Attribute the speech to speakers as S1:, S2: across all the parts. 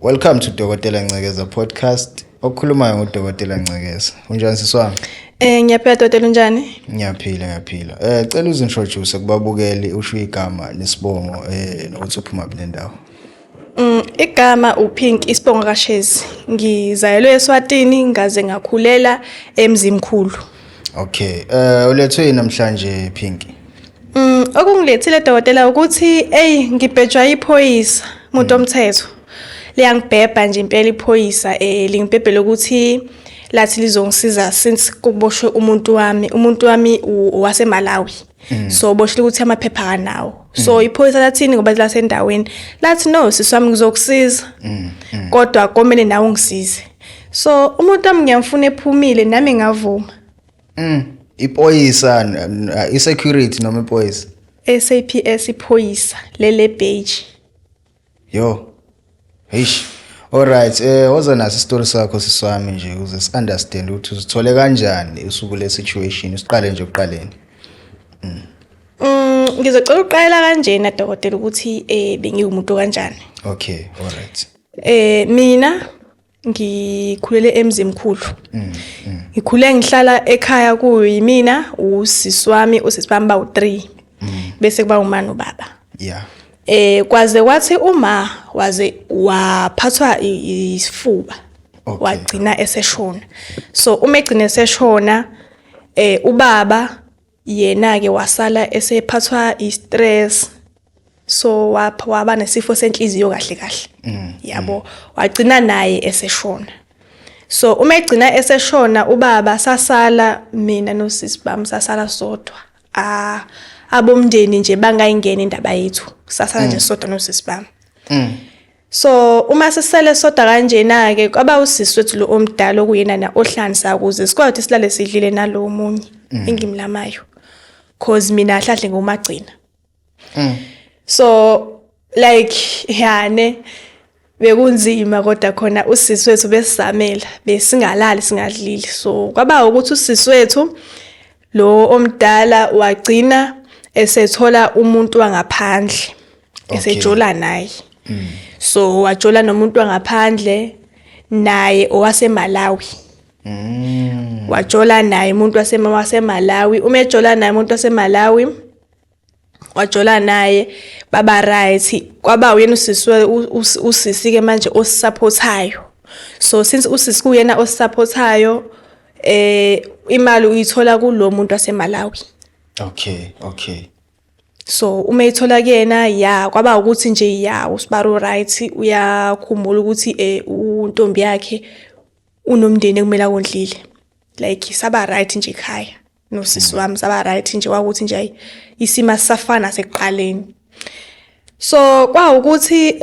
S1: Welcome to Dokotela Ncekeza podcast. Okhulumayo nguDokotela Ncekeza. Unjani siswami?
S2: Ngiyaphila Dokotela unjani?
S1: Ngiyaphila. Cela uzintroduce kubabukeli usho igama nesibongo nokuthi uphuma kule ndawo.
S2: Igama uPink isibongo kaShezi. Ngizalelwe eSwatini ngaze ngakhulela eMzimkhulu.
S1: Okay. Ulethwe namhlanje Pink.
S2: Okungilethile Dokotela ukuthi ngibhejwa iphoyisa umuntu omthetho. Liyangibhebha nje impela iphoyisa lingibhebhela ukuthi lathi lizongisiza since kuboshwe umuntu wami waseMalawi. So boshile ukuthi amaphepha kanawo. So iphoyisa lathini ngoba lasendaweni lathi no siswami ngizokusiza. Kodwa komele nawe ungisize. So umuntu wami ngiyamfuna ephumile nami ngavuma.
S1: Iphoyisa i-security noma iphoyisa?
S2: SAPS iphoyisa lele page.
S1: Yo. Eish. Alright, woza naso isitori sakho siswami nje uze understand ukuthi uzithole kanjani usuku le situation usiqale nje uqaleni.
S2: Ngizocela uqala kanjena Dokotela ukuthi bengiwumuntu kanjani.
S1: Okay, alright.
S2: Mina ngikhulele eMzimkhulu. Ngikhule ngihlala ekhaya kuyimina usisi wami usisibami bawu3 bese kuba umama nobaba.
S1: Yeah.
S2: Kwaze kwathi uma waphathwa isifuba wagcina eseshona. So uma egcina eseshona ubaba yena ke wasala esephathwa istress. So waba nesifo senhliziyo kahle. Yabo wagcina naye eseshona. So uma egcina eseshona ubaba sasala mina nosisi bami sasala sodwa. Abomndeni nje bangayingena indaba yethu. Sasala nje sodwa nosisi bami. So uma sisele sodwa kanjena ke kwaba usisi wethu lo omdala okuyena na ohlanisa ukuze sikwazi silale sidlile nalo munye engimlamayo. Cause mina ahlahle ngomagcina. So like yani bekunzima kodwa khona usisi wethu besisamela besingalali singadlili. So kwaba ukuthi usisi wethu lo omdala wagcina esethola umuntu wangaphandle esejola naye. So wajola nomuntu wangaphandle naye owaseMalawi. Wajola naye umuntu waseMalawi umejola naye umuntu waseMalawi wajola naye baba right kwaba uyena usisi ke manje osupportayo. So since usisi kuyena osupportayo imali uyithola kulo muntu waseMalawi.
S1: Okay.
S2: So uma ithola kuyena kwaba ukuthi nje usibaro right uyakhumbula ukuthi untombi yakhe unomndeni ekumela kondlile. Like saba right nje ekhaya nosisi wami saba right nje kwakuthi nje isima safana sekuqaleni. So kwa ukuthi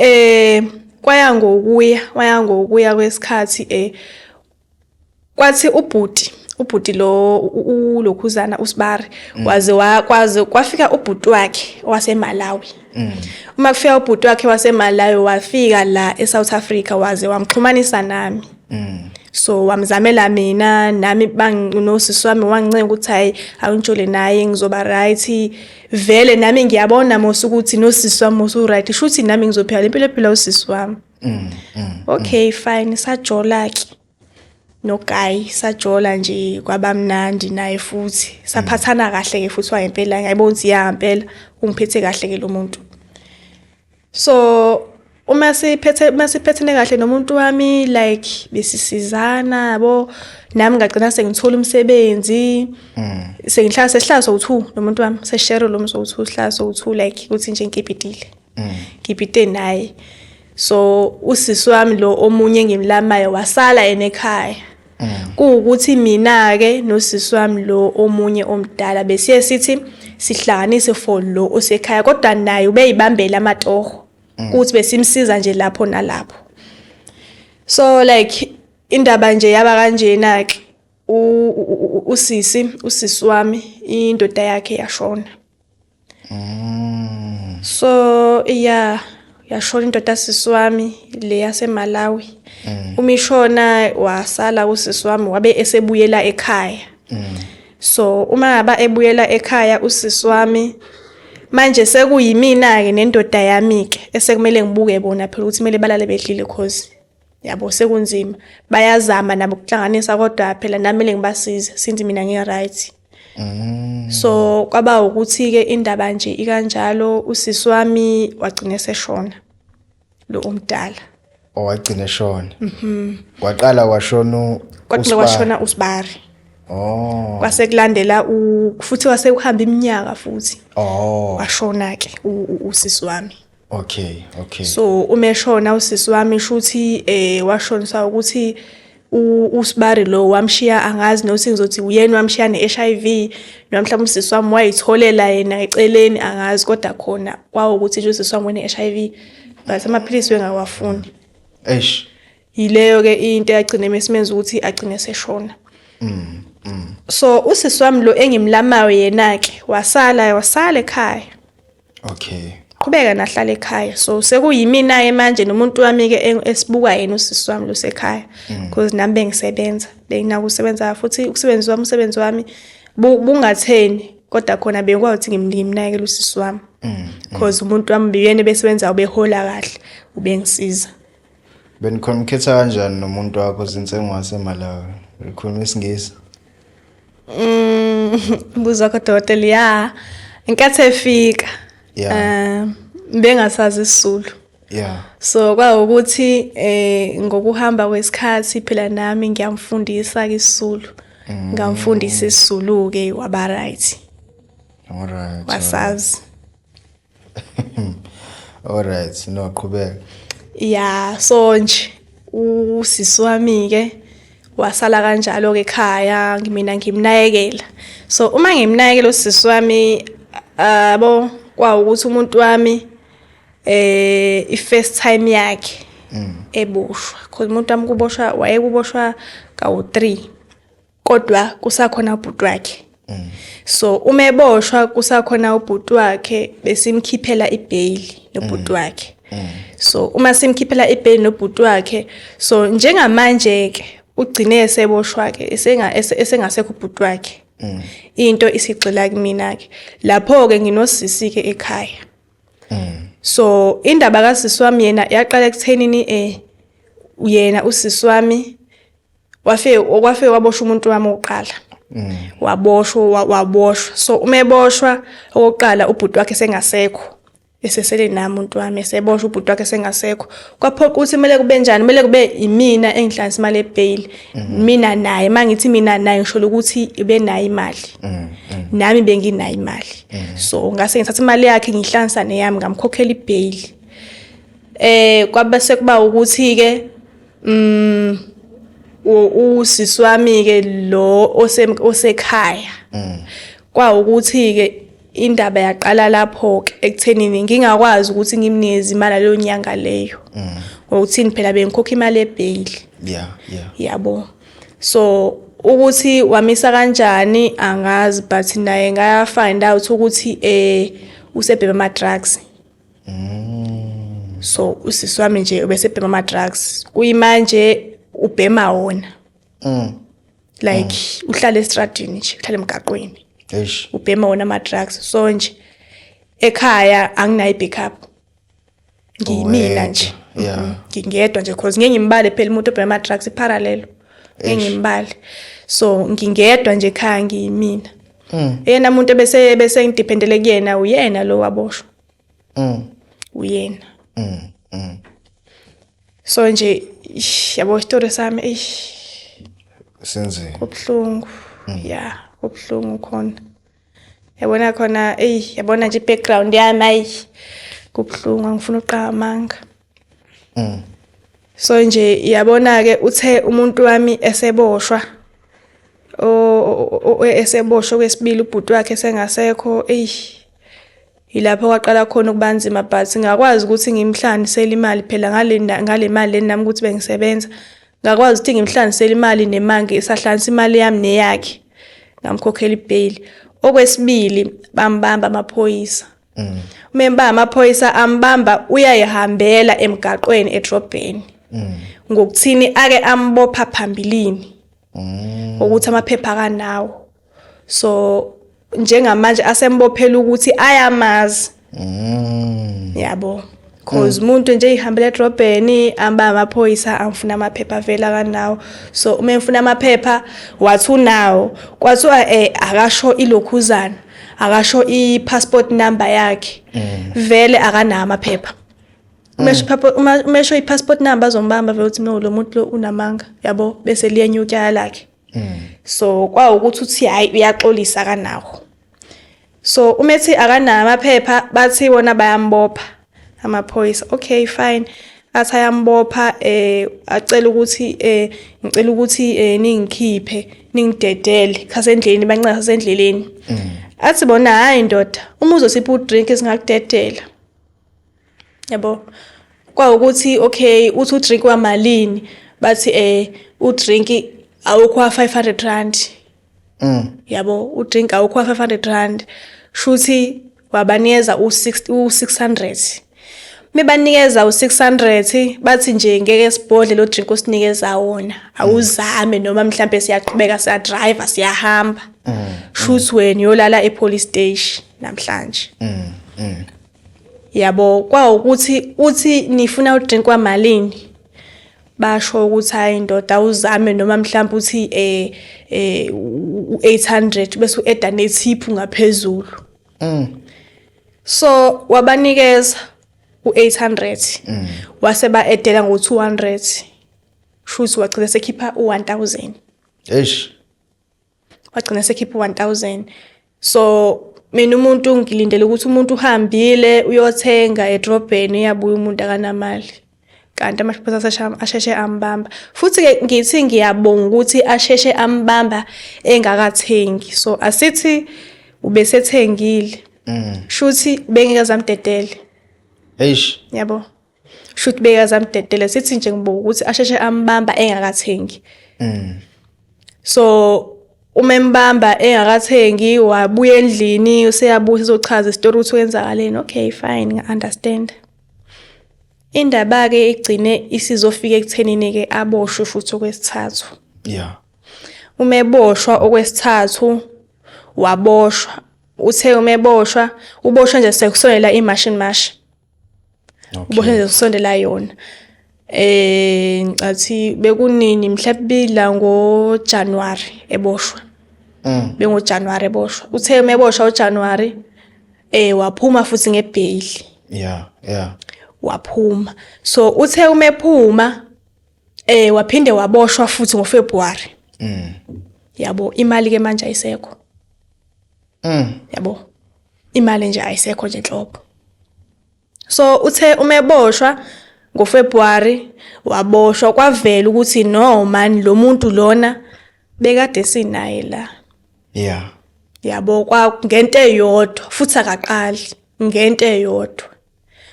S2: kwaya ngokuya kwesikhathi kwathi ubhuti lo lokhuzana uSibari kwaze kwafika ubhuti wakhe waseMalawi. Uma kufika ubhuti wakhe waseMalawi wafika la eSouth Africa waze wamxhumanisa nami. So wamzamela mina nami nosisi wami wangincela ukuthi hayi awuntshole naye ngizoba right vele nami ngiyabona mose ukuthi nosisi wami usu right shuthi nami ngizophila impilo ephila usisi wami. Okay fine sajola ke no guy sajola nje kwabamnandi naye futhi saphathana kahle ke futhi wayempela ngiyibona ukuthi yampela ungiphethe kahle ke lo muntu. So uma siphethene kahle nomuntu wami like besisizana yabo nami ngagcina sengithola umsebenzi sengihlala sehlala so2 nomuntu wami seshare lo so2 sihlala so2 like ukuthi nje ngipite naye. So usisi wami lo omunye ngimlamayo wasala enekhaya. Kuukuthi mina ke nosisi wami lo omunye omdala besiye sithi sihlanganise for lo osekhaya kodwa naye ubeyibambela amatoho ukuthi besimsiza nje lapho nalapho. So like indaba nje yaba kanjena ke usisi wami indoda yakhe yashona. So yashona indoda sisi wami le yaseMalawi. Umishona wasala usisi wami wabe esebuyela ekhaya. So uma aba ebuyela ekhaya usisi wami Manje sekuyimina ke nendoda yami ke esekumele ngibuke bona phela ukuthi kumele balale bedlile cause yabo sekunzima. Bayazama nabo ukuhlanganisa kodwa phela namele ngibasize since mina ngi right. So kwaba ukuthi ke indaba nje ikanjalo usisi wami wagcina seshona lo omdala.
S1: Owagcina eshona. Kwaqala kwashona
S2: Kwathi kwashona uSibari. Kwase kulandela futhi wase kuhamba iminyaka futhi. Washona ke usisi wami.
S1: Okay.
S2: So umeshona usisi wami shuthi washonisa ukuthi uSibari lo wamshiya angazi nothi ngizothi uyena wamshiya neHIV noma mhlawumbe usisi wami wayitholela yena eceleni angazi kodwa khona kwawukuthi nje usisi wami uneHIV but amaphilisi wengawafuni. Yileyo ke into yagcina mesimenza ukuthi agcine seshona. So usisi wami lo engimlamayo yena ke wasala ekhaya.
S1: Okay.
S2: Qhubeka nahlala ekhaya. So sekuyimina ke manje nomuntu wami ke esibuka yena usisi wami lo sekhaya because nami bengisebenza. Bengina kusebenza futhi umsebenzi wami bungatheni kodwa khona bekwazi ukuthi ngimnakekele usisi wami. Because umuntu wami beyene besebenza ubehola kahle ubengisiza.
S1: Benikhomkhetha kanjani nomuntu wakho since engasemalawi? Ukhuluma isingisi?
S2: Buza kodwa ya inkathi efika. Bengasazi isizulu. So kwawukuthi ngokuhamba kwesikhathi phela nami ngiyamfundisa ke isizulu. Ngamfundisa isizulu ke waba right.
S1: Alright.
S2: Wasazi.
S1: Alright, no qhubeka.
S2: So nje usisi wami ke wasala kanjalo ke ekhaya mina ngimnakekela. So uma ngimnakekela usisi wami abo kwawukuthi umuntu wami i-first time yakhe eboshwa because umuntu wami wayekuboshwa kawu3 kodwa kusakhona ubhuti wakhe. So uma eboshwa kusakhona ubhuti wakhe besimkhiphela ibail nobhuti wakhe. So uma simkhiphela ibail nobhuti wakhe so njengamanje ke ugcine eseboshwa ke esengasekho ubhuti wakhe. Into isigxila kumina ke lapho ke nginosisi ke ekhaya. So indaba kaSisi wami yena yaqala ekuthenini uyena usisi wami wafike waboshwa umuntu wami oqala. Waboshwa so uma eboshwa oqala ubhuti wakhe sengasekho esesele nami umuntu wami eseboshwa ubhuti wakhe sengasekho kwaphoqa ukuthi kumele kube njani kumele kube imina engihlanisa imali ebail mina naye mangithi mina naye ngisho ukuthi ibe nayo imali nami benginayo imali so ngase ngithatha imali yakhe ngihlanisa neyami ngamkhokhela ibail kwabe sekuba ukuthi ke usisi wami ke lo osekhaya kwawukuthi ke indaba yaqala lapho ke ekuthenini ngingakwazi ukuthi ngimnikeze imali leyo nyanga leyo ngokuthini phela bengikhokha imali ebail yabo so ukuthi wamisa kanjani angazi but naye ngaya find out ukuthi usebhema ama drugs so usisi wami nje ubesebhema ama drugs kuyimanje ubhema wona like uhlala estradini nje uhlala emgaqweni ubhema wona ama drugs so nje ekhaya anginayo backup ngiyimina nje ngingedwa nje because ngeke ngimbale phela umuntu obhema ama drugs parallel ngeke ngimbale so ngingedwa nje ekhaya ngiyimina yena umuntu bese ngidependele kuyena uyena lo waboshwa uyena so nje yabo story sami
S1: senze
S2: kubhlungu kubhlungu khona yabona khona yabona nje background yami kubhlungu angifuna uqhamanga so nje yabona ke uthe umuntu wami eseboshwa eseboshwa kwesibili ubhuti wakhe sengasekho ilapho kwaqala khona ukubanzima but ngakwazi ukuthi ngimhlanisele imali phela ngale mali leni nami ukuthi bengisebenza ngakwazi ukuthi ngimhlanisele imali nemangi isahlanisa imali yami neyakhe ngamkhokhela ibail okwesibili bambamba amaphoyisa umemba amaphoyisa ambamba uyayihambela emgaqweni edrobheni ngokuthini ake ambopha phambilini ukuthi amaphepha kanawo so njengamanje asembophela ukuthi ayamazi yabo cause umuntu nje ihambele edrobheni amba amaphoyisa amfuna amaphepha vela kanawo so uma efuna amaphepha wathi unawo kwathiwa akasho ilokhuzana akasho i-passport number yakhe vele akanawo amaphepha umesho i-passport number azombamba vele uthi no lo muntu lo unamanga yabo bese liyenyuka lakhe so kwawukuthi uthi hayi uyaxolisa kanawo so umethi akanawo amaphepha bathi wona bayambopha amaphoyisa okay fine athi ayambopha acela ukuthi ngicela ukuthi ningikhiphe ningidedele khasendleni bancane sendleleni athi bona hayi ndoda uma uzosipha udrink esingakudedela yabo kwawukuthi okay uthi udrink wamalini bathi udrink awukho 500 rand yabo udrink awukho 500 rand shuthi wabanikeza u600 mebanikeza u600 bathi nje ngeke sibhodle lo drink osinikeza wona awuzame noma mhlambe siyaqhubeka siya drive siyahamba shuthi wena yolala epolice station namhlanje yabo kwawukuthi uthi nifuna udrink wamalini basho ukuthi hayi ndoda uzame noma mhlawumbe uthi u800 bese ueda netip ngaphezulu so wabanikeza u800 wase baedela ngo200 shuthi wagcina sekhipha u1000 wagcina sekhipha u1000 so mina umuntu ngilindele ukuthi umuntu uhambile uyothenga edrobheni uyabuya umuntu akanamali kanti amaphoyisa asheshe ambamba futhi ke ngithi ngiyabonga ukuthi asheshe ambamba engakathengi so asithi ubesethengile shuthi bengeke amdedele yabo shuthi bengeke amdedele sithi nje ngibonga ukuthi asheshe ambamba engakathengi so umembamba engakathengi wabuya endlini useyabuza izochaza istory ukuthi wenzakaleni okay fine I understand indaba ke igcine isizofika ekuthenini ke aboshwe futhi okwesithathu umeboshwa okwesithathu waboshwa uthe umeboshwa uboshwa nje sekusondela imachine mash uboshwa nje sekusondela yona ngathi bekunini mhlawumbe ngoJanuary eboshwa bengoJanuary eboshwa uthe umeboshwa uJanuary waphuma futhi ngebail waphuma so uthe umephuma waphinde waboshwa futhi ngoFebruary yabo imali ke manje ayisekho yabo imali nje ayisekho nje enhloko so uthe umeboshwa ngoFebruary waboshwa kwavela ukuthi no man lo muntu lona bekade sinaye la yabo kwa ngento eyodwa futhi akaqali ngento eyodwa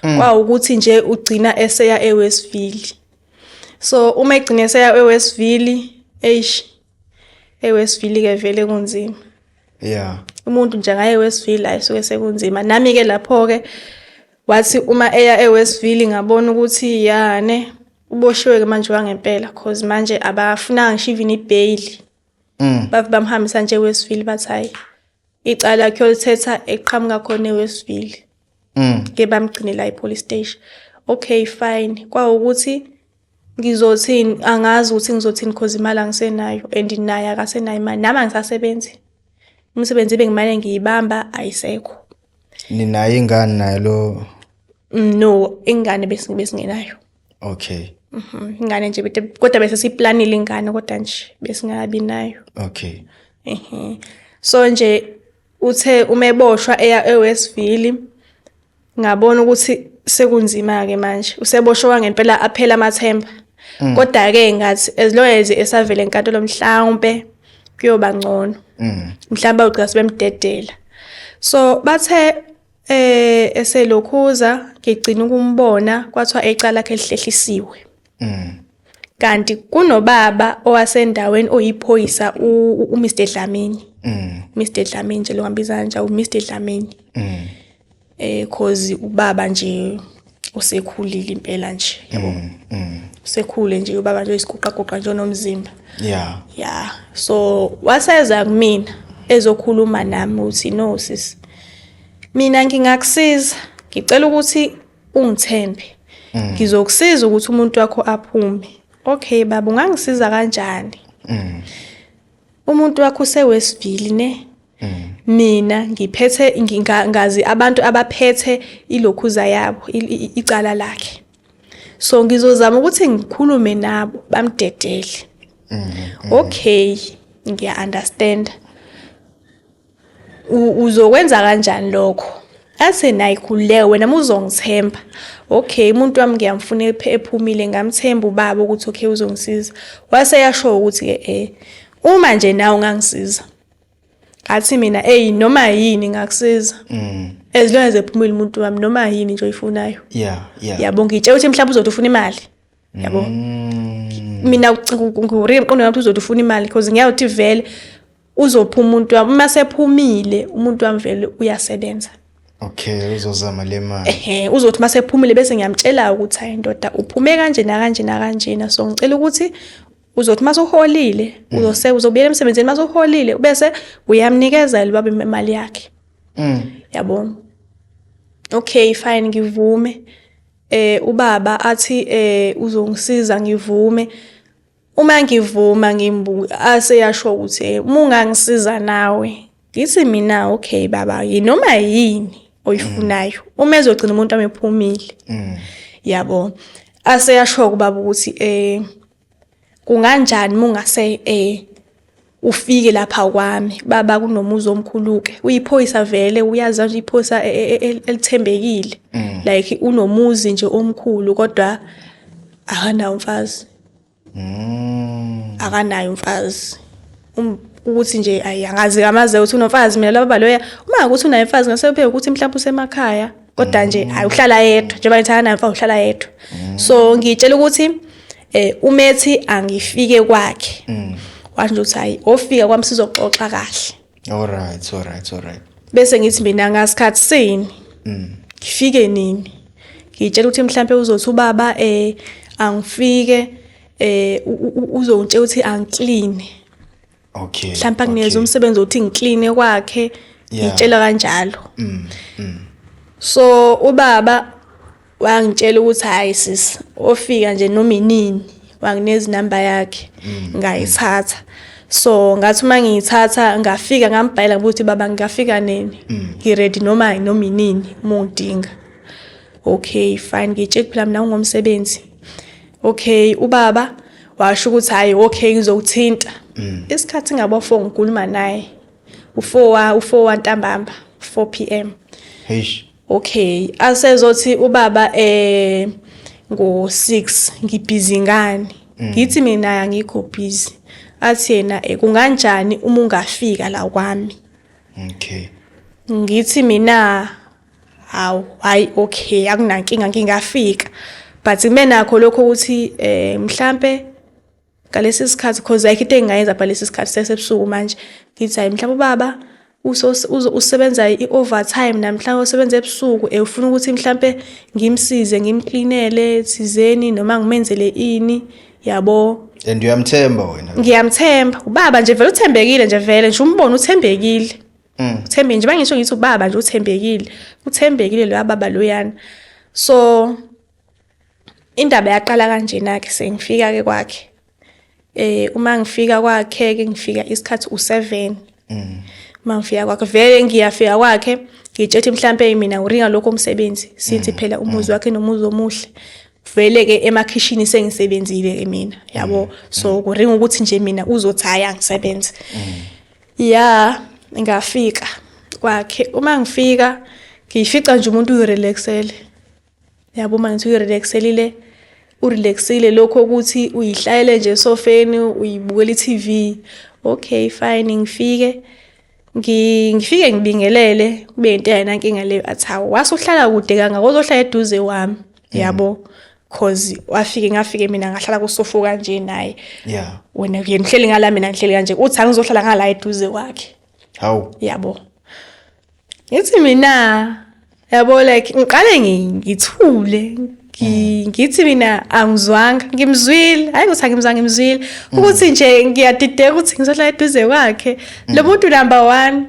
S2: kwa ukuthi nje ugcina eseya eWestville so uma egcina eseya eWestville eWestville ke vele kunzima umuntu nje ngaye eWestville ayisuke sekunzima nami ke lapho ke wathi uma eya eWestville ngabona ukuthi yane uboshiwe ke manje wangempela cause manje abafuna ngisho even ibail bamhambisa nje eWestville bathi hayi icala lakhe olithetha eqhamuka khona eWestville ke bamgcinela epolice station okay fine kwawukuthi ngizothini angazi ukuthi ngizothini cause imali angisenayo and naye akasenayo imali nami angisasebenzi umsebenzi bengimane ngiyibamba ayisekho
S1: ninayo ingane nayo lo
S2: no ingane besingenayo
S1: okay
S2: ingane nje kodwa bese siplanile ingane kodwa nje besingabi nayo
S1: okay
S2: so nje uthe umeboshwa eya eWestville ngabona ukuthi sekunzima ke manje useboshwa ngempela aphela amathemba kodwa ke ngathi as long as esavele enkantolo mhlawumbe kuyoba ngcono mhlawumbe uqhasa bemdedela so bathe eselokhuza ngigcina ukumbona kwathiwa ecala lakhe lihlehlisiwe kanti kunobaba owasendaweni oyiphoyisa uMr Dlamini Mr Dlamini nje lo ngambiza kanje uMr Dlamini cause ubaba nje usekhulile impela nje yabo usekhule nje ubaba nje isiguqa nje nomzimba so waseza kumina ezokhuluma nami uthi no sis mina ngingakusiza ngicela ukuthi ungithembe ngizokusiza ukuthi umuntu wakho aphume okay baba ungangisiza kanjani umuntu wakho sewesivili ne mina ngiphethe ngazi abantu abaphethe ilokhuza yabo icala lakhe so ngizozama ukuthi ngikhulume nabo bamdedele okay ngiya understand uzokwenza kanjani lokho ase nayikhuleke wena uzongithemba okay umuntu wami ngiyamfuna ephumile ngamthemba ubaba ukuthi okay uzongisiza wase yasho ukuthi uma nje nawe ungangisiza athi mina noma yini ngakusiza as long as ephumile umuntu wami noma yini nje oyifunayo yabo ngitshela ukuthi mhlawumbe uzothi ufuna imali yabo mina nguri ngiqondo ukuthi uzothi ufuna imali because ngiyathi vele uzophuma umuntu wami uma sephumile umuntu wami vele uyasebenza
S1: okay uzozama le mali
S2: uzothi mase ephumile bese ngiyamtshela ukuthi hayi ndoda uphume kanje na so ngicela ukuthi uzothi mase uholile uzobuyela emsebenzini mase uholile bese uyamnikeza libaba imali yakhe yabo okay fine ngivume ubaba athi uzongisiza ngivume uma ngivuma ase yasho ukuthi mungangisiza nawe ngithi mina okay baba noma yini oyifunayo uma ezogcina umuntu amephumile yabo ase yasho kubaba ukuthi kunganjani mungase ufike lapha kwami baba kunomuzi omkhuluke uyiphoyisa vele uyazi nje iphoyisa elithembekile like unomuzi nje omkhulu kodwa akanayo umfazi akanayo umfazi ukuthi nje ayangazi kamaze ukuthi unomfazi mina baba loya uma ukuthi unayo umfazi ngasebephe ukuthi mhlawumbe usemakhaya kodwa nje uhlala yedwa njengoba ithana mfa uhlala yedwa so ngitshela ukuthi umethi angifike kwakhe washo ukuthi hayi ofika kwami sizoxoxa kahle
S1: alright
S2: bese ngithi mina ngasikhathi sini ngifike nini ngitshela ukuthi mhlambe uzothi ubaba angifike uzongitshela ukuthi angiclean
S1: okay
S2: mhlawumbe kuneza umsebenzi othi ngiclean kwakhe ngitshela kanjalo so ubaba wangitshela ukuthi hayi sis ofika nje noma inini wangineza inamba yakhe ngayithatha so ngathi uma ngiyithatha ngafika ngambhayela ukuthi baba ngingafika nini ngiready noma inini mungidinga okay fine ngitshela phela mina ngomsebenzi okay ubaba washo ukuthi hayi okay ngizowuthinta isikhathi ngabo 4 ngikhuluma naye u4 ntambama 4 pm okay asezothi ubaba ngo6 ngibhizi ngani ngithi mina angikho busy athi yena kunganjani uma ungafika la kwami
S1: okay
S2: ngithi mina hayi okay akunankinga ngingafika but menakho lokho ukuthi mhlambe ngalesi sikhathi cause ayikho into engayenza pha lesi sikhathi sesebusuku manje ngithi hayi mhlawumbe ubaba usebenza i-overtime namhlanje usebenza ebusuku ufuna ukuthi mhlambe ngimsize ngimcleanele thizeni noma ngimenzele ini yabo
S1: and uyamthemba wena
S2: ngiyamthemba ubaba nje vele uthembekile nje vele nje umbona uthembekile uthembe nje bangisho ngithi ubaba nje uthembekile lo baba loyana so indaba yaqala kanje nakhe sengifika ke kwakhe uma ngifika kwakhe ke ngifika isikhathi u7 mangifika kwakhe vele ngiyafika kwakhe ngitshethi mhlambe mina uringa lokho umsebenzi sithi phela umuzi wakhe nomuzi omuhle vele ke emakhishini sengisebenzile ke mina yabo so kuringa ukuthi nje mina uzothaya ngisebenze ngafika kwakhe uma ngifika ngifica nje umuntu uyirelaxele yabo manje uyirelaxelile urelaxile lokho ukuthi uyihlayele nje sofeni uyibukela iTV okay fine ngifike ngibingelele kube into yana inkinga leyo athawu wasuhlala kude kanga kozohlala eduze wami yabo cause ngafike mina ngahlala kusofa kanje naye wena ngihleli ngala mina ngihleli kanje uthi angizohlala ngala eduze kwakhe
S1: hawu
S2: yabo ngithi mina yabo like ngiqale ngithule ngithi mina angizwanga ngimzwile hayi ukuthi angimzange ngimzwile ukuthi nje ngiyadideka ukuthi ngizohlala eduze kwakhe lo muntu number 1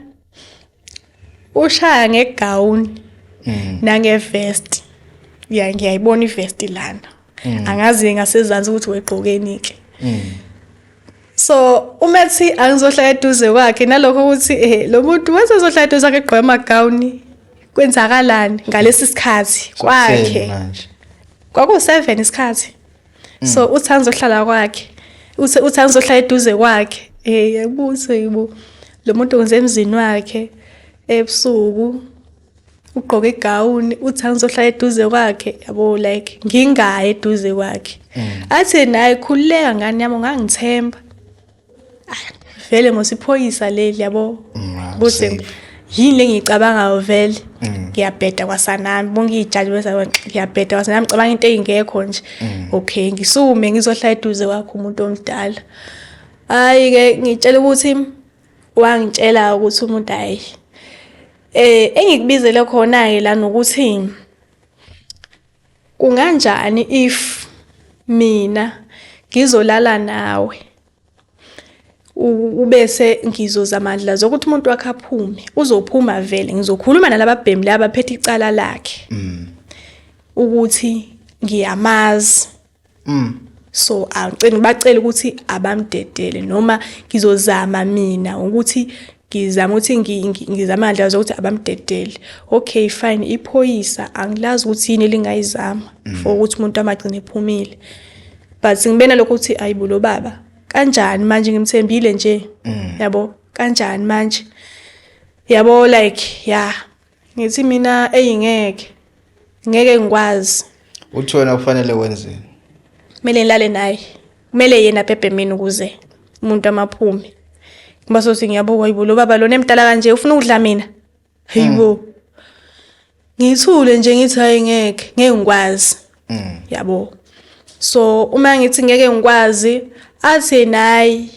S2: ushaya ngegown nangevest ngiyayibona ivest lana angazi ngasezansi ukuthi wegqokeni ke so umethi angizohlala eduze kwakhe nalokho ukuthi lo muntu wasezohlala eduze kwakhe egqoka amagawuni kwenzakalani ngalesi sikhathi kwakhe kwaku7 isikhathi so uthi angizohlala kwakhe uthi angizohlala eduze kwakhe yabuze yibo lo muntu ngenze emzini wakhe ebusuku ugqoka igawuni uthi angizohlala eduze kwakhe yabo like ngingayi eduze kwakhe athi naye khuleka ngani yami ungangithemba vele mosiphoyisa leli yabo bose yini lengicabanga vele ngiyabheda kwasanami bonke ijaji bese ngiyabheda kwasanami ngicabanga into engekho nje okay ngisume ngizohlala eduze kwakho umuntu omdala hayi ke ngitshela ukuthi wangitshela ukuthi umuntu hayi engikubizele khona ke la nokuthi kunganjani if mina ngizolala nawe ubese ngizozamandla zokuthi umuntu wakhe aphume uzophuma vele ngizokhuluma nalababhemi laba phethe icala lakhe ukuthi ngiyamazi so angicela bacela ukuthi abamdedele noma ngizozama mina ukuthi ngizama ukuthi ngizamandla zokuthi abamdedele okay fine iphoyisa angilazi ukuthi yini lingayizama for ukuthi umuntu amagcine ephumile but ngibena lokho ukuthi ayibulo baba kanjani manje ngimthembile nje yabo kanjani manje yabo like ngithi mina ngeke ngikwazi
S1: uthi wena kufanele wenzeni
S2: kumele ngilale naye kumele yena bhebhe mina ukuze umuntu amaphume ngibasothi ngiyabukwa yibo baba lona emdala kanje ufuna ukudla mina hayibo ngithule nje ngithi hayi ngeke ngikwazi yabo so uma ngithi ngeke ngikwazi athi nayi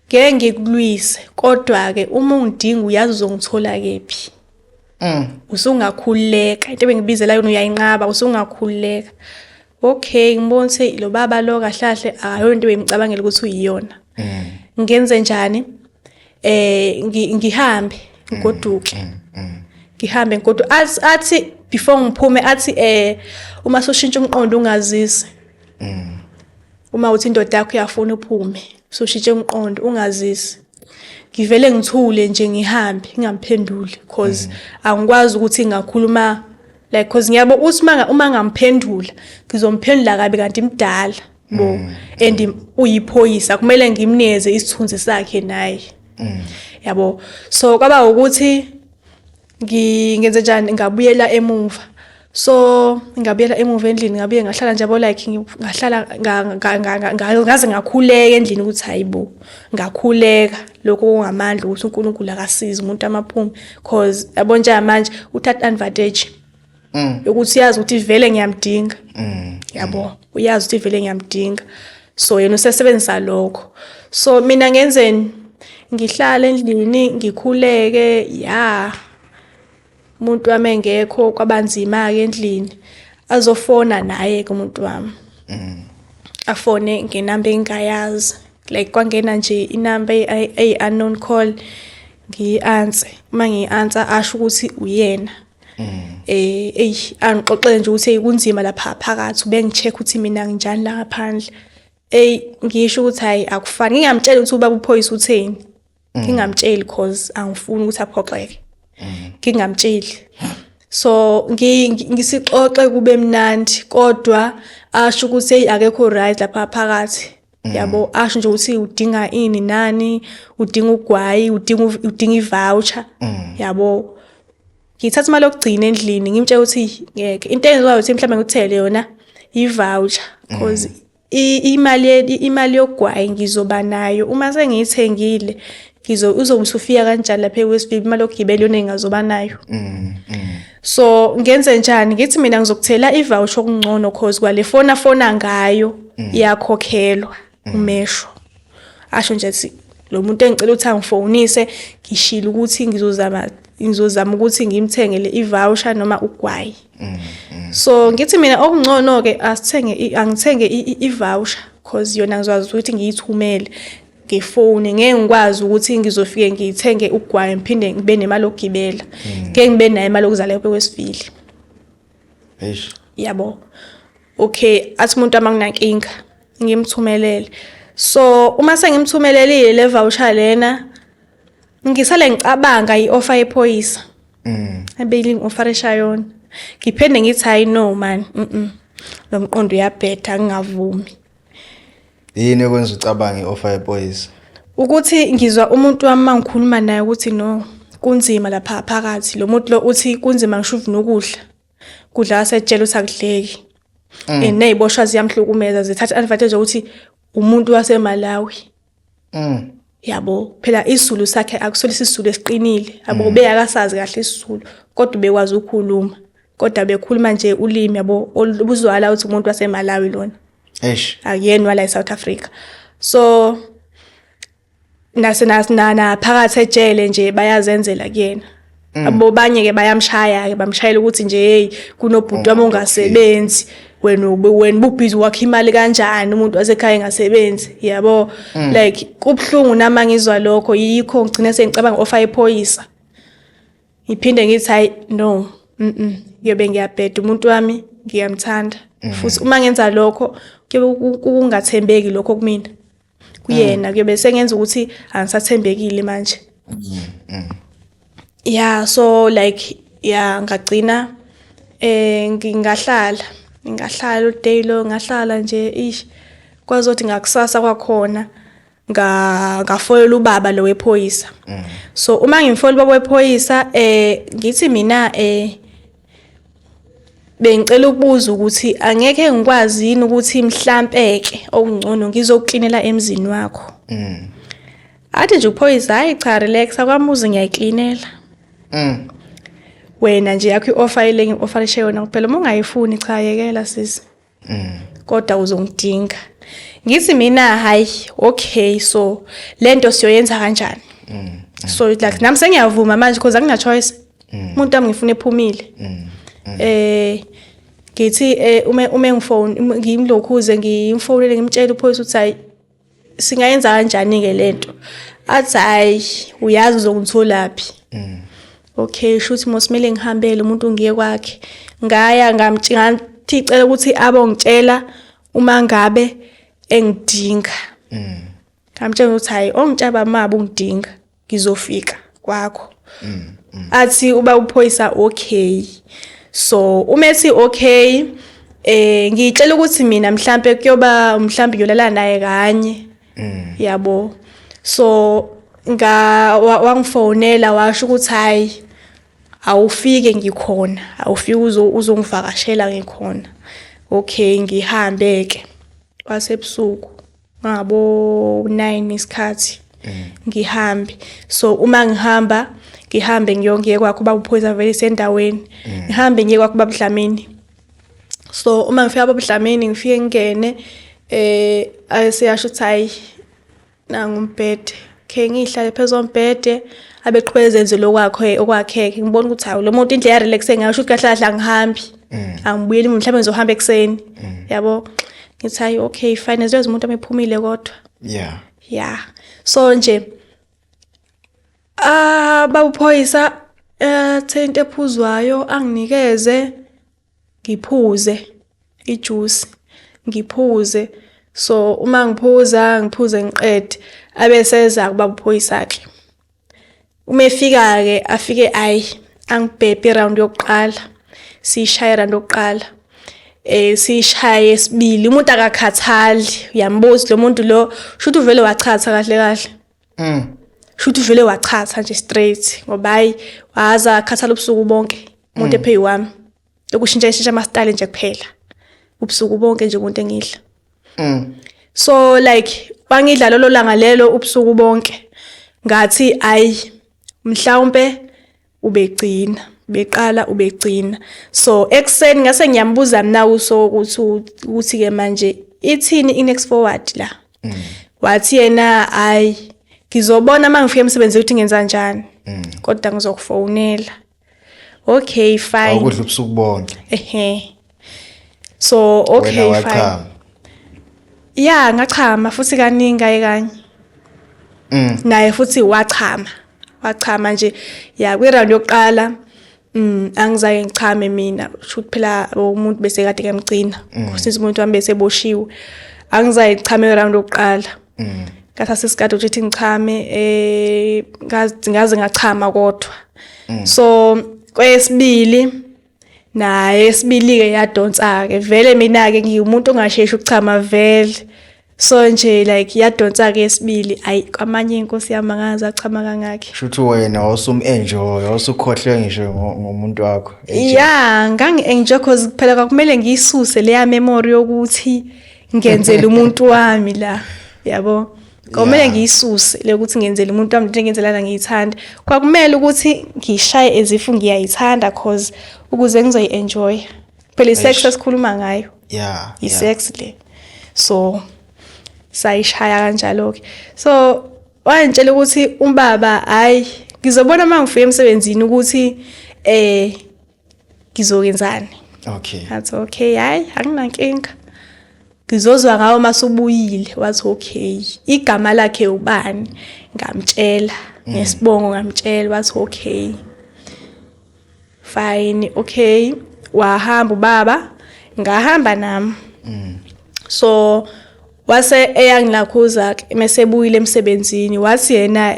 S2: ngeke ngikulwise kodwa ke uma ungidinga uyazi uzongithola kephi usungakhuleka into bengibizela yona uyayinqaba usungakhuleka okay ngibonse lo baba lo kahlahle ayonto bengicabangela ukuthi uyiyona ngenze njani ngihambe ngoduke ngihambe ngoduke athi before ngiphume athi uma soshintsha umqondo ungazise uma uthi indoda yakho iyafuna uphume soshintsha umqondo ungazise ngivele ngithule nje ngihambe ngingamphenduli because angikwazi ukuthi ngakhuluma like because ngiyabo uthi uma ngamphendula ngizomphendula kabi kanti imdala bo and uyiphoyisa kumele ngimneze isithunzi sakhe naye yabo so kwaba ukuthi ngenze njani ngabuyela emuva so ngabuyela emuva endlini ngabuye ngahlala nje yabo like ngahlala ngaze ngakhuleka endlini ukuthi hayibo ngakhuleka lokho kungamandla ukuthi uNkulunkulu akasiza umuntu amaphume because yabo nje manje uthatha advantage ukuthi uyazi ukuthi vele ngiyamdinga yabo uyazi ukuthi vele ngiyamdinga so yena usesebenzisa lokho so mina ngenzeni ngihlala endlini ngikhuleke umuntu wami engekho kwabanzima ke endlini azofona naye kumuntu wami afone ngenamba engayazi like kwangena nje inamba unknown call ngi-answer uma ngi-answer asho ukuthi uyena angixoxele nje ukuthi kunzima lapha phakathi ubengicheck ukuthi mina nginjani la ngaphandle ngisho ukuthi hayi akufani ngingamtshela ukuthi ubaba uphoyisa utheni ngingamtsheli because angifuni ukuthi aphoxeke ngingamtsheli so ngisixoxe kube mnandi kodwa asho ukuthi akekho right lapha phakathi yabo asho nje ukuthi udinga ini nani udinga ugwayi udinga ivoucher yabo ngithatha imali yokugcina endlini ngimtshela ukuthi ngeke into enziwayo ukuthi mhlawumbe ngikuthele yona i-voucher because imali yogwayi ngizoba nayo uma sengiyithengile uzobe usufika kanjani lapha eWestfield imali yokugibela yona engazoba nayo so ngenze njani ngithi mina ngizokuthela i-voucher okungcono because kwale fona ngayo iyakhokhelwa umesho asho nje ukuthi lo muntu engicela ukuthi angifonise ngishilo ukuthi ngizozama ukuthi ngimthengele i-voucher noma ugwayi So ngithi mina okungcono ke angithenge i-voucher because yona ngizwazi ukuthi ngiyithumele ngefoni ngeke ngikwazi ukuthi ngizofike ngiyithenge ugwayi ngiphinde ngibe nemali okugibela ngeke ngibe nayo imali okuzala kwesivili yabo okay athi umuntu amanginankinga ngimthumelele so uma sengimthumelelile le voucher lena ngisale ngicabanga i-offer yephoyisa abeyili offerisha yona ngiphinde ngithi hayi no man lo mqondo uyabhetha ngingavumi
S1: yini okwenza ucabanga i-offer yephoyisa
S2: ukuthi ngizwa umuntu wami mangikhuluma naye ukuthi no kunzima lapha phakathi lo muntu lo uthi kunzima ngisho uvuna ukudla asetshela ukuthi akudleki neziboshwa ziyamhlukumeza zithatha advantage ukuthi umuntu waseMalawi yabo phela isizulu sakhe akusolisi isizulu esiqinile yabo beyakasazi kahle isizulu kodwa bekwazi ukukhuluma kodwa bekhuluma nje ulimi yabo olubuzwala ukuthi umuntu waseMalawi lona akuyena wala eSouth Africa so nana phakathi ejele nje bayazenzela kuyena abo banye ke bayamshaya ke bamshayela ukuthi nje hey kunobhuti wami ongasebenzi wena bubhizi wakhe imali kanjani umuntu wasekhaya engasebenzi yabo like kubhlungu nama ngizwa lokho yikho ngicine sengicabanga offer yephoyisa ngiphinde ngithi hayi no ngiyobe ngiyabheda umuntu wami ngiyamthanda futhi uma ngenza lokho kuyobe kungathembeki lokho kumina kuyena kuyobe sengenza ukuthi angisathembekile manje yeah so like yeah ngagcina ngingahlala uday lo ngahlala nje kwazothi ngakusasa kwakhona ngafoyela ubaba lo wephoyisa so uma ngimfoyela ubaba wephoyisa ngithi mina bengicela ukubuza ukuthi angeke ngikwazi yini ukuthi mhlampeke okungcono ngizokuklinela emzini wakho athi nje uphoyisa hayi cha relax akwamuzi ngiyayiklinela wena nje yakho i-offer ile ngi-offerishe yona kuphela uma ungayifuni cha yekela sisi kodwa uzongidinga ngithi mina hayi okay so lento siyoyenza kanjani so like nami sengiyavuma manje because angina choice umuntu wami ngifuna ephumile ngithi uma ngifone ngimlokhuze ngimfonele ngimtshela uphoyisa ukuthi hayi singayenza kanjani ke lento athi hayi uyazi uzongitholaphi okay shuthi mosimele ngihambele umuntu ngiye kwakhe ngaya ngathi icela ukuthi abongitshela uma ngabe engidinga ngamtshela ukuthi hayi ongitshaba maba ungidinga ngizofika kwakho athi uba uphoyisa okay so umethi okay ngicela ukuthi mina mhlambe kuyoba mhlambe ngiyolala naye kanye yabo so wangifonela washo ukuthi hayi awufike ngikhona awufike uzongivakashela ngikhona okay ngihambe ke kwasebusuku ngabo 9 isikhathi ngihambe so uma ngihambe ngiyongiye kwakho ubaphoyisa vele sendaweni ngihambe ngiye kwakho babudlamini so uma ngifika babudlamini ngifike ngene ayesiyasho ukuthi hayi nangumbhede ke ngihlale phezulu ombhede abeqhubeze lokwakhe okwakheke ngibona ukuthi hawo lo muntu indle ya relax engasho ukuthi kahle kahle angihambi angibuyeli mhlawumbe ngizohamba ekseni yabo ngithi hayi okay fine ziyoze umuntu amephumile kodwa yeah so nje babuphoyisa into ephuzwayo anginikeze ngiphuze ijuice ngiphuze so uma ngiphuze ngiqede abeseza kuba uphoyisa ke uma efika ke afike ayi angibhebhe round yokuqala sishaya round yokuqala sishaye esibili umuntu akakhathali uyambuza lo muntu lo shuthi uvele wachatha kahle shuthi uvele wachatha nje straight ngoba hayi waza akhathala ubusuku bonke umuntu ephe wami lokushintsha ama-style nje kuphela ubusuku bonke nje umuntu engidla so like bangidla lolo langa lelo ubusuku bonke ngathi ayi mhlawumbe ubegcina beqala ubegcina so ekseni ngase ngiyambuza mina uso ukuthi ke manje ithini inext forward la wathi yena ayi ngizobona mangifika emsebenzini ukuthi ngenza kanjani kodwa ngizokufonela okay fine
S1: awukudla ubusuku bonke
S2: So okay
S1: wena
S2: fine.
S1: wachama.
S2: Yeah, ngachama futhi kaningi kanye. Naye futhi wachama nje ya kwi-round yokuqala angizange ngichame mina shoot phela umuntu bese kade ngemgcina since umuntu wami bese boshiwe angizange ngichame kwi-round yokuqala ngathi isikade uthi ngichame ngaze ngachama kodwa so kwesibili naye esibili ke yadonsa ke vele mina ke ngiumuntu ongasheshi ukuchama vele so nje like yadonsa ke esibili ayi kwamanye inkosi yami angaza achama kangakhe
S1: Shuthi wena enjoy usukhohlwe ngisho ngomuntu wakho.
S2: Yeah, enjoy cause phela kwakumele ngiyisuse leya memory yokuthi ngenzele umuntu wami la yabo kumele ngiyisuse lokuthi ngenzele umuntu wami into engenzelana ngiyithanda kwakumele ukuthi ngishaye ezifu ngiyayithanda cause ukuze ngizoyi-enjoy phela isex esikhuluma ngayo isex le so sayishaya kanjalo-ke so wangitshela ukuthi ubaba hayi ngizobona uma ngifika emsebenzini ukuthi ngizokwenzani athi okay hayi anginankinga ngizozwa ngawo masubuyile wathi okay igama lakhe ubani ngamtshela ngesibongo ngamtshela wathi okay fine okay wahamba ubaba ngahamba nami so wase eyangilakhuza mesebuyile emsebenzini wathi yena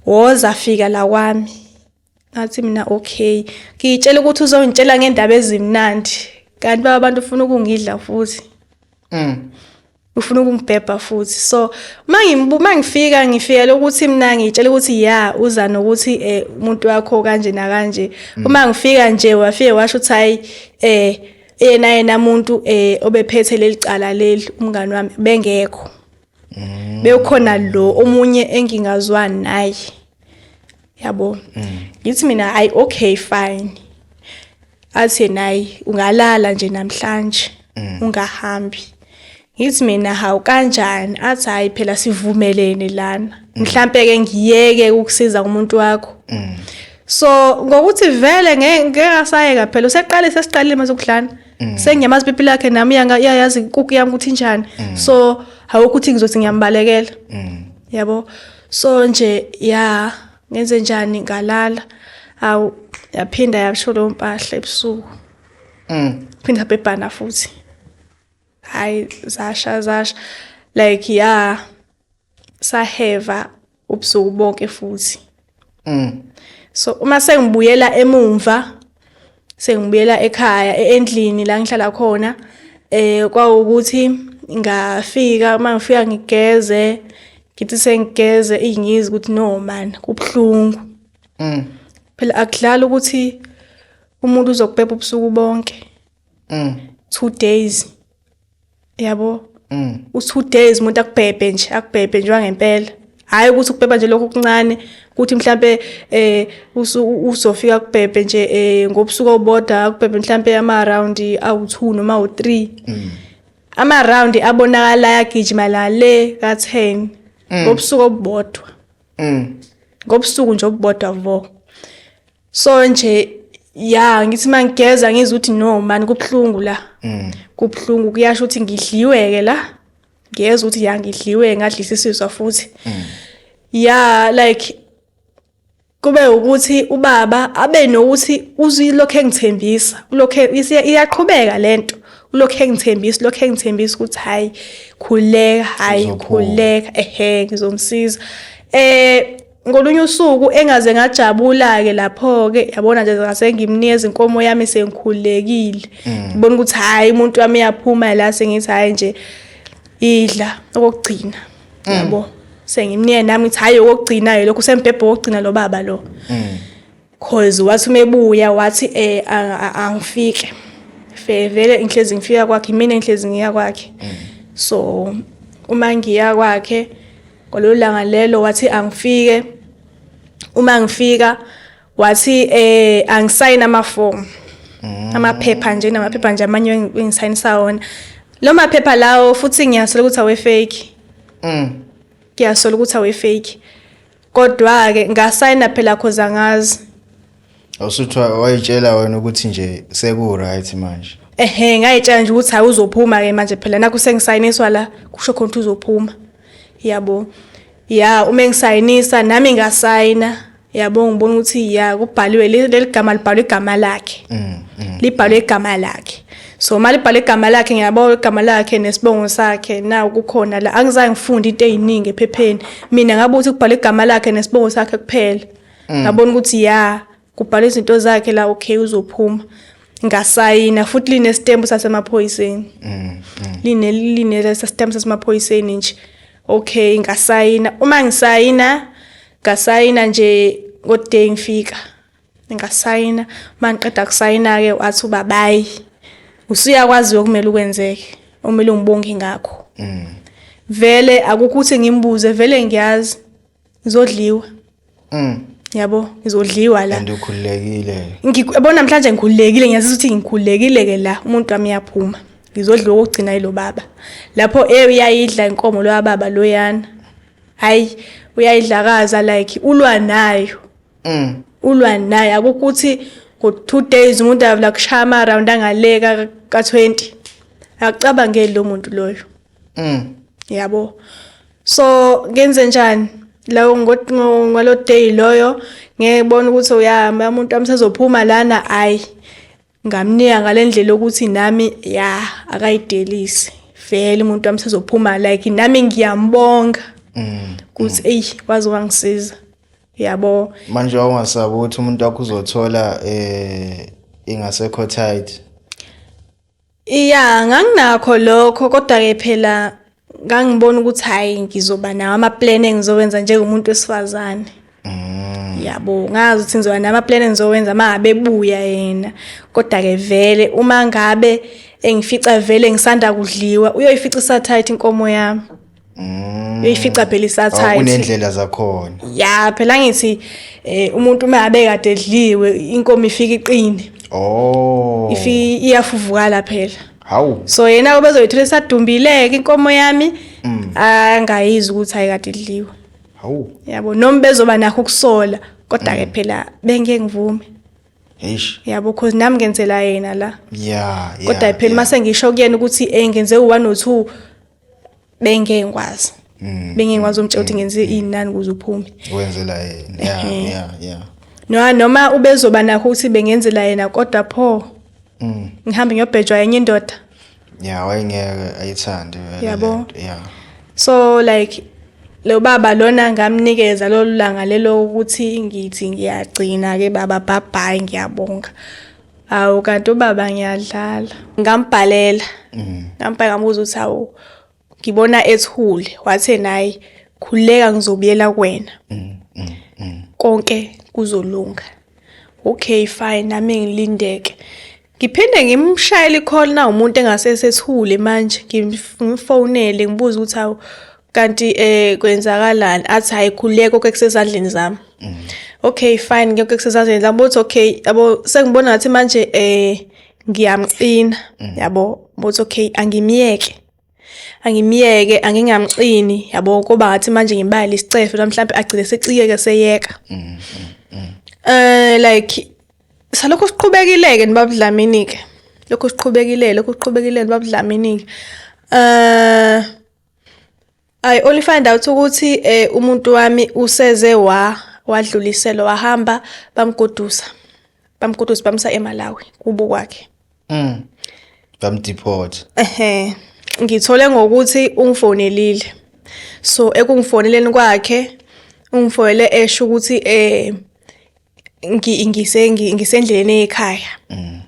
S2: woza fika la kwami athi mina okay ngitshela ukuthi uzongitshela ngendaba ezimnandi kanti baba abantu ufuna ukungidla futhi ufuna ukungibhebha futhi so mangifika ukuthi mina ngitshela ukuthi ya uza nokuthi umuntu wakho kanje na kanje uma ngifika nje wafike washo ukuthi hayi yena umuntu obephethe lelicala leli umngani wami bengekho bekhona lo omunye engingazwani naye yabo ngithi mina hayi okay fine athi nayi ungalala nje namhlanje ungahambi ngithi mina hawu kanjani athi hayi phela sivumelene lana mhlambe ke ngiyeke ukusiza umuntu wakho so ngokuthi vele ngeke asayeka phela useqale sesiqalile mase ukudlana sengiyamazi pipi lakhe nami yayazi inkuku yami ukuthi njani so awukuthi ngizothi ngiyambalekela yabo so nje ya ngenze njani ngalala awu yaphinda yasho lo mpahla ebusuku phinda bebhana futhi hayi zasha like ya saheva ubusuku bonke futhi so uma sengibuyela emumva sengibuyela ekhaya endlini la ngihlala khona kwawukuthi ngafika mangifika ngigeze ngithi sengigeze ingizi ukuthi no man kubhlungu phela akudlala ukuthi umuntu uzokubhebha ubusuku bonke 2 days yabo u2 days umuntu akubhebhe nje wangempela hayi ukuthi ukubhebha nje lokho okuncane ukuthi mhlambe uzofika kubhebhe nje ngobusuku oboda kubhebhe mhlambe ama round awu2 noma u3 ama round abonakala yagijima la le ka10 ngobusuku obodwa ngobusuku nje obodwa vo so nje ya ngithi mangigeza ngizwe ukuthi no man kubhlungu la kubhlungu kuyasho ukuthi ngidliweke la ngiyeza ukuthi ya ngidliwe ngadlisisizwa futhi ya like kube ukuthi ubaba abe nokuthi uzilokho engithembisa ulokho iyaqhubeka lento ulokho engithembisa ukuthi hayi khuleka hayi khuleka ngizomsiza ngolunye usuku engaze ngajabula ke lapho ke yabona nje ngase ngimnikeza inkomo yami sengikhulekile ngibona ukuthi hayi umuntu wami yaphuma la sengithi hayi nje idla okugcina yabo sengimniye nami ukuthi hayi okugcina lokho sembhebho okugcina lo baba lo cause wathi umebuya wathi angifike vele inhlezi ngifika kwakhe mina inhlezi ngiya kwakhe so uma ngiya kwakhe ngololo langa lelo wathi angifike uma ngifika wathi angisayina amaform amaphepha nje amanye engisayinisa wona lo maphepha lawo futhi ngiyasola ukuthi awe fake ngiyasola ukuthi awe fake kodwa ke ngasayina phela cause angazi
S1: awusuthi wayitshela wena ukuthi nje seku right manje
S2: ngayitshela nje ukuthi hayi uzophuma ke manje phela nakho sengisayiniswa la kusho khona ukuthi uzophuma. Yabo. Ya uma ngisayinisa nami ngasayina. Yabo ngibona ukuthi kubhaliwe leli gama libhalwe igama lakhe. Libhalwe igama lakhe. So mali libhalwe igama lakhe ngiyabona igama lakhe nesibongo sakhe na ukukhona la angizange ngifunde into eziningi ephepheni. Mina ngabe ukuthi kubhalwe igama lakhe nesibongo sakhe kuphela. Ngabona ukuthi kubhalwe izinto zakhe la okay uzophuma. Ngasayina futhi linestembu sasemaphoyiseni. Line lesa stembu sasemaphoyiseni nje. Okay ngasayina. Uma ngasayina nje ngoday ngifika. Ngasayina mangiqeda kusayina ke wathi ubabayi. Usuyakwazi okumele ukwenzeke. Omele ngibonge ngakho. Vele akukuthi ngimbuze vele ngiyazi ngizodliwa. Yabo ngizodliwa la.
S1: Andikhulekile.
S2: Ngibona namhlanje ngikhulekile ngiyazi ukuthi ngikhulekile ke la umuntu wami yaphuma. Ngizodliwa ukugcina yilo baba. Lapho uyayidla inkomo lo baba loyana. Hayi uyayidlakaza like ulwa nayo. Ulwa nayo akukuthi ngo2 days umuntu avela kushama around angaleka ka20. Akacabange lo muntu loyo. Yabo. So ngenze njani? Lawo ngalo day loyo ngiyebona ukuthi uyahamba umuntu amsezophuma lana ngamnika ngalendlela ukuthi nami akayidelisi vele umuntu amsezophuma like nami ngiyambonga ukuthi wazi wangisiza. Yabo
S1: manje awungasabi ukuthi umuntu wakho uzothola ingasekho tight.
S2: Nganginakho lokho kodwa ke phela ngangibona ukuthi hayi ngizoba nawo ama plan engizowenza njengomuntu wesifazane. Yabo ngazi ukuthi ngizoba nama plan engizowenza mangabebuya yena kodwa ke vele uma ngabe engifica vele ngisanda kudliwa uyoyifica isathight inkomo yami. Uyoyifica phela isathight.
S1: Unendlela zakhona.
S2: Phela ngithi umuntu uma abe kade edliwe inkomo ifika iqine. Iyafuvuka phela.
S1: Hawu.
S2: So yena ubezoyithola esadumbileke inkomo yami angayizi ukuthi ayikade idliwe.
S1: Hawu.
S2: Yabo noma bezoba nakho ukusola kodwa ke phela bengeke ngivume. Yabo because nami ngenzela yena la. Kodwa phela mase ngisho kuyena ukuthi ngenze u1 no2 bengeke ngikwazi. Bengeke ngikwazi umtshela ukuthi ngenze inani ukuze uphume.
S1: Wenzela yena.
S2: Noma ubezoba nakho ukuthi bengenzela yena kodwa pho ngihambe ngiyobhejwa yenye indoda.
S1: Wayengeke ayithande vele.
S2: Yabo. So like lo baba lona ngamnikeza lo langa lelo ukuthi ngithi ngiyagcina ke baba bye ngiyabonga. Awu kanti ubaba ngiyadlala. Ngambhalela. Ngambuza ukuthi ngibona ethule wathe nayi khuleka ngizobuyela kuwena. Konke kuzolunga. Okay fine nami ngilindeke. Ngiphinde ngimshayela icall na umuntu engasesethule manje ngimfonele ngibuza ukuthi kanti kwenzakalani athi hayi khuleka okusezandleni zami. Okay fine ngeke kusezandleni zami but okay yabo sengibona ngathi manje ngiyamcina yabo but okay angimiyeke angingamcini yabo kuba ngathi manje ngimbayile isicefe la mhlawumbe agcine secikeke seyeka. Like salokho siqhubekileke nibabudlamini ke. Lokho siqhubekile nibabudlamini ke. I only find out ukuthi umuntu wami useze wadlulisela wahamba bamgodusa bamsa eMalawi kubo kwakhe.
S1: Bamdeport.
S2: Ngithole ngokuthi ungifonelile. So ekungifoneleni kwakhe ungifonele esho ukuthi ngisendleleni ekhaya.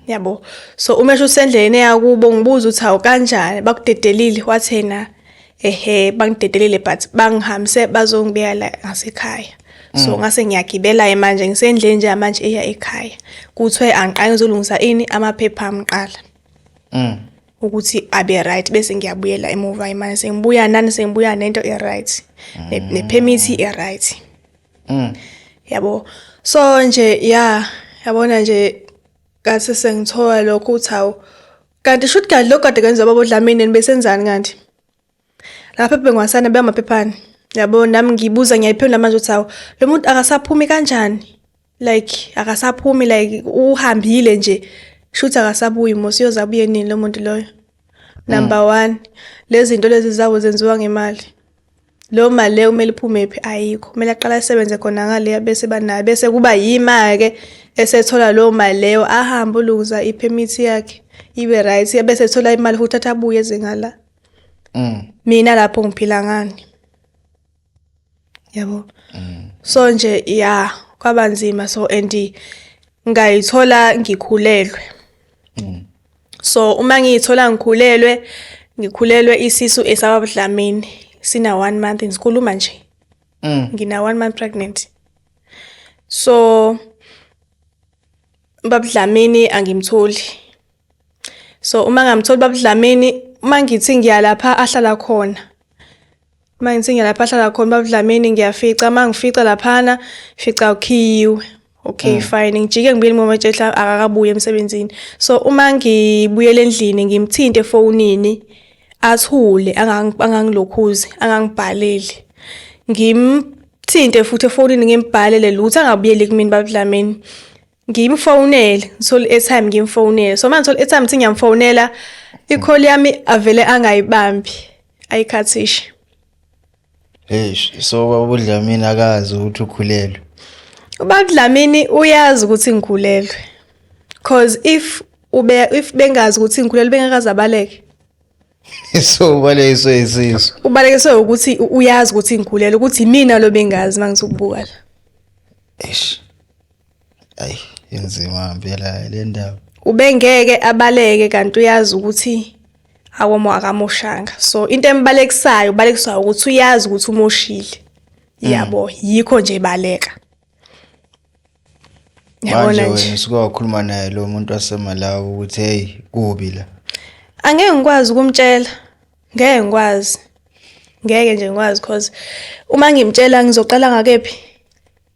S2: Yabo. So uma esho usendleleni yakubo ngibuza ukuthi awu kanjani bakudedelile wathena bangidedelile but bangihambise bazongibeka la ngasekhaya. So ngase ngiyagibela manje ngisendleni nje manje eya ekhaya. Kuthiwe angiqale ngizolungisa amaphepha amqala. Ukuthi abe right bese ngiyabuyela emuva imali sengibuya nento right. Ne-permit right. Yabo. So nje yabona nje kathi sengithola lokho uthi kanti shoot kanti lokho kade kwenza babodlamini besenzani kanti. Lapha bengwasana bemaphephani. Yabo nami ngibuza ngiyayiphendula manje uthi lo muntu akasaphumi kanjani? Like akasaphumi like uhambile nje Shutha akasabuyi mos uyozabuye nini lo muntu loyo. Number 1, lezi zinto lezi zawo zenziwa ngemali. Lo mali leyo kumele iphume phi ayikho. Kumele aqala asebenze khona ngale bese banayo bese kuba yima ke esethola lo mali leyo ahamba uluza ipermit yakhe ibe right bese ethola imali futhi athabuye ezengala. Mina lapho ngiphila ngani. Yabo. So nje kwabanzima so ngayithola ngikhulelwe. So uma ngiyithola ngikhulelwe isisu esababudlamini sina 1 month ngikhuluma nje. Ngina 1 month pregnant. So babudlamini angimtholi. So uma ngamtholi babudlamini uma ngithi ngiyalapha ahlala khona. Uma ngithi ngiyalapha ahlala khona babudlamini ngiyafica mangifica laphana fica ukhiyiwe. Okay fine ngijike ngibuyele ngomatshela akakabuye emsebenzini. So uma ngibuyele endlini ngimthinte efonini athule angangilokhuzi angangibhaleli. Ngimthinte futhi efonini ngimbhalele lutho angabuyeli kimi babudlamini. Ngimfonele ngithole airtime ngimfonele. So manje ngithole airtime ngithi ngiyamfonela i-call yami avele angayibambi ayikhathishe.
S1: So babudlamini akazi ukuthi ukhulelwe.
S2: Ubabudlamini uyazi ukuthi ngikhulelwe. Cause if bengazi ukuthi ngikhulelwe bengakaze abaleke.
S1: So ubalekiswe isisu.
S2: Ubalekiswe ukuthi uyazi ukuthi ngikhulelwe ukuthi mina lo bengazi mangithi ukubuka la.
S1: Ayi yenzima impela le ndaba.
S2: Ubengeke abaleke kanti uyazi ukuthi akamoshanga. So into embalekisayo ubalekiswa ukuthi uyazi ukuthi umoshile. Yabo yikho nje baleka.
S1: Manje wena usuke wakhuluma naye lo muntu waseMalawi ukuthi hey kubi la.
S2: Angeke ngikwazi ukumtshela. Ngeke ngikwazi. Ngeke nje ngikwazi because uma ngimtshela ngizoqala ngakephi?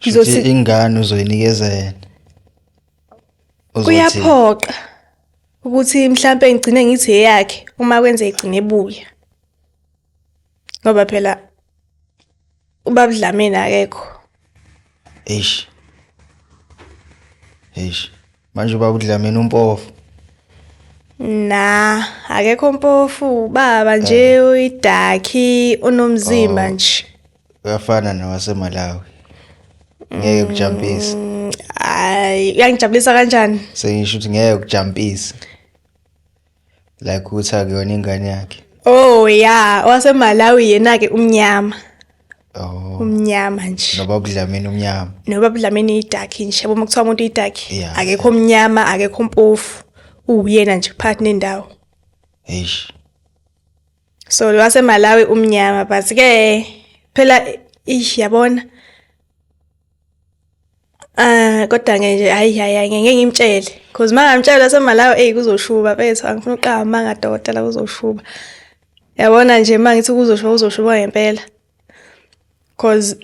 S1: Ngizothi ingane uzoyinikeza yena.
S2: Kuyaphoqa ukuthi mhlambe ngigcine ngithi eyakhe uma kwenze igcine ebuya. Ngoba phela ubabudlamini akekho.
S1: Manje ubabudlamini umpofu.
S2: Akekho mpofu baba nje uyidakhi unomzimba nje.
S1: Uyafana nawaseMalawi. Ngeke kujampisa.
S2: Uyangijabulisa kanjani?
S1: Sengisho ukuthi ngeke kujampisa. Like uthi akuyona ingane yakhe.
S2: WaseMalawi yena ke umnyama. Umnyama nje.
S1: Nobabudlamini umnyama.
S2: Nobabudlamini idakhi nje. Yabo makuthiwa umuntu idakhi. Akekho umnyama, akekho mpofu. Uyena nje phakathi nendawo. So waseMalawi umnyama but ke phela yabona. Kodwa nje ngeke ngimtshele because mangamtshela waseMalawi kuzoshuba bethu angifuna uqaba mangadoda la kuzoshuba. Yabona nje mangithi kuzoshuba ngempela. Because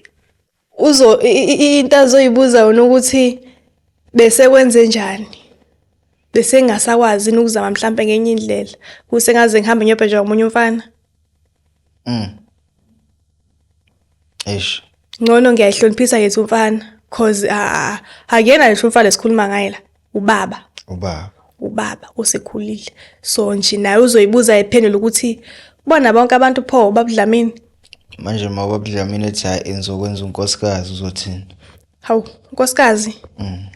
S2: into azoyibuza wona ukuthi bese kwenze njani. Bese ngasakwazi ukuzama mhlambe ngenye indlela. Kuse ngaze ngihambe ngiyobheja ngomunye umfana. Ngono ngiyahloniphisa yethu umfana because akuyena nje umfana lesikhuluma ngaye la. Ubaba usekhulile. So nje naye uzoyibuza ephendula ukuthi bona bonke abantu pho babudlamini.
S1: Manje mawabudlamini ethi hayi enzokwenza unkosikazi uzothini?
S2: Hawu, unkosikazi?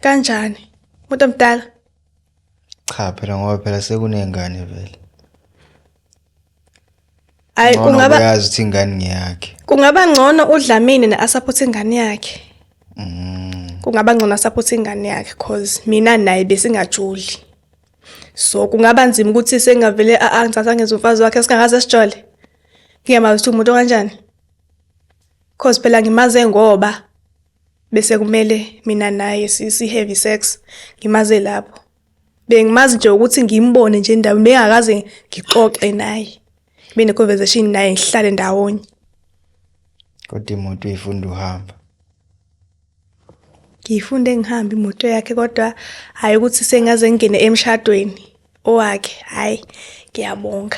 S2: Kanjani? Umuntu omdala?
S1: Cha phela ngoba phela sekunengane vele.
S2: Kungaba
S1: uyazi ukuthi ingane ngiyakhe.
S2: Kungaba ngcono udlamini na-support ingane yakhe. Kungaba ngcono support ingane yakhe because mina naye besingajuli. So kungaba nzima ukuthi sengavele angithatha ngenza umfazi wakhe singakaze sijole. Ngiyamazi ukuthi umuntu kanjani. Because phela ngimaze ngoba bese kumele mina naye si heavy sex ngimaze lapho. Bengimazi nje ukuthi ngimbone nje indawo bengakaze ngixoxe naye. Bene conversation naye ngihlale ndawonye.
S1: Kodwa imoto uyifunda uhamba.
S2: Ngifunde ngihamba imoto yakhe kodwa hayi ukuthi sengaze ngene emshadweni owakhe. Hayi ngiyabonga.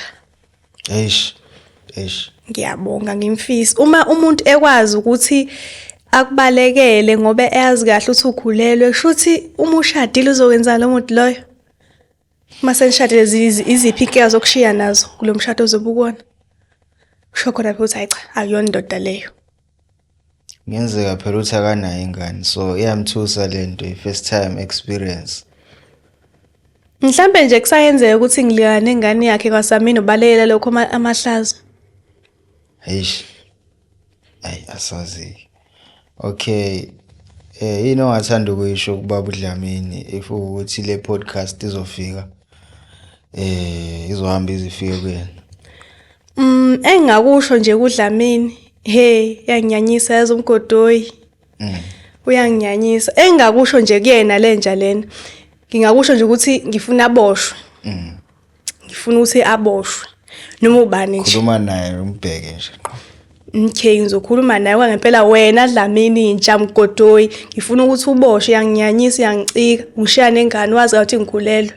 S2: Ngiyabonga ngimfisa. Uma umuntu ekwazi ukuthi akubalekele ngoba eyazi kahle ukuthi ukhulelwe kushuthi uma ushadile uzokwenza lo muntu loyo. Mase nishadile iziphi inkinga zokushiya nazo kulo mshado ozobukona. Usho khona phela uthi hayi cha akuyona indoda leyo.
S1: Ngenzeka phela uthi akanayo ingane so iyamthusa lento i-first time experience.
S2: Mhlambe nje kusayenzeka ukuthi ngilingana nengane yakhe kwasamini ubalekela lokho amahlazo.
S1: Eish. Ay asazi. Okay. Yini ongathanda ukuyisho kubaba uDlamini if ukuthi le podcast izofika izohamba izifike kuyena.
S2: Engingakusho nje kuDlamini, hey yanginyanyisa yazi umgodoyi. Uyanginyanyisa. Engingakusho nje kuyena lenja lena. Ngingakusho nje ukuthi ngifuna aboshwe. Ngifuna ukuthi aboshwe. Noma ubani nje.
S1: Khuluma naye umbheke nje.
S2: Okay ngizokhuluma naye kwangempela wena Dlamini intsha mgodoyi. Ngifuna ukuthi uboshwe yanginyanyisa yangicika. Ngishiya nengane wazi ukuthi ngikhulelwe.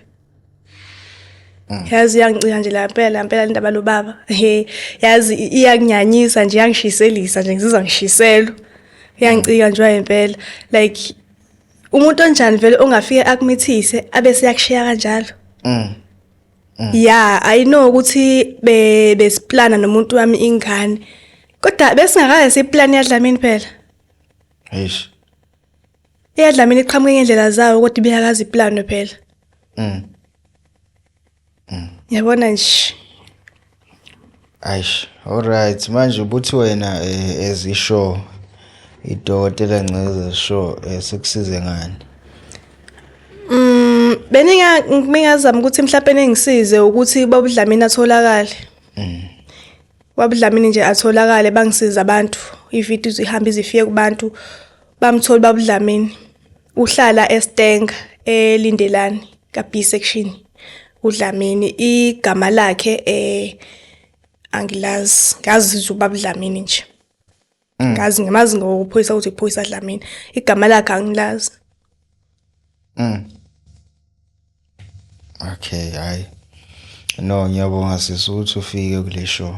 S2: Yazi yangicika nje lampela indaba lo baba. Yazi iyanginyanyisa nje yangishiselisa nje ngizizwa ngishiselwa. Yangicika nje impela like umuntu onjani vele ongafike akumithise abese yakushiya kanjalo. Yeah, I know ukuthi besiplana nomuntu wami ingane. Kodwa besingakaze siplan yaDlamini phela.
S1: Eish.
S2: yaDlamini iqhamuke ngendlela zayo kodwa ibiyakazi iplano phela. Yabona nje.
S1: Aish, alright manje ubuthi wena ezisho idokotela Ngceza sho sekusize ngani?
S2: Bengingazama ukuthi mhlawumbe nengisize ukuthi baba uDlamini atholakale. Baba uDlamini nje atholakale bangisiza abantu. Ividiyo zihamba izifike kubantu bamthola baba uDlamini. Uhlala eStenga eLindelani ka B section. uDlamini igama lakhe angilazi. Ngazi nje ubaba uDlamini nje. Ngazi ngamazi ngokuphoyisa ukuthi iphoyisa Dlamini. Igama lakhe angilazi.
S1: Okay, hayi. No, ngiyabonga sisuthi ufike kule show.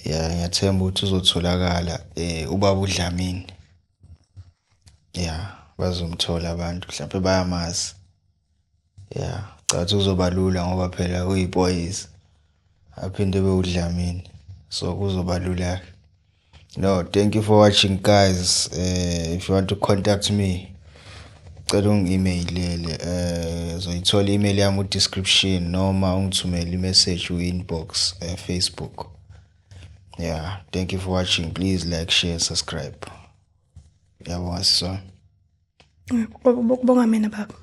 S1: Yeah, ngiyathemba ukuthi uzotholakala ubaba uDlamini. Yeah, bazomthola abantu mhlawumbe bayamazi. Yeah, cathi uzobalula ngoba phela uyiboys. Aphinde beudlamini. So kuzobalula. No, thank you for watching guys. If you want to contact me, cela ungi-emailele zoyithola email yami description noma ungithumele message inbox Facebook. Yeah, thank you for watching. Please like, share, subscribe. Yabonga sisona.
S2: Bonga mina baba.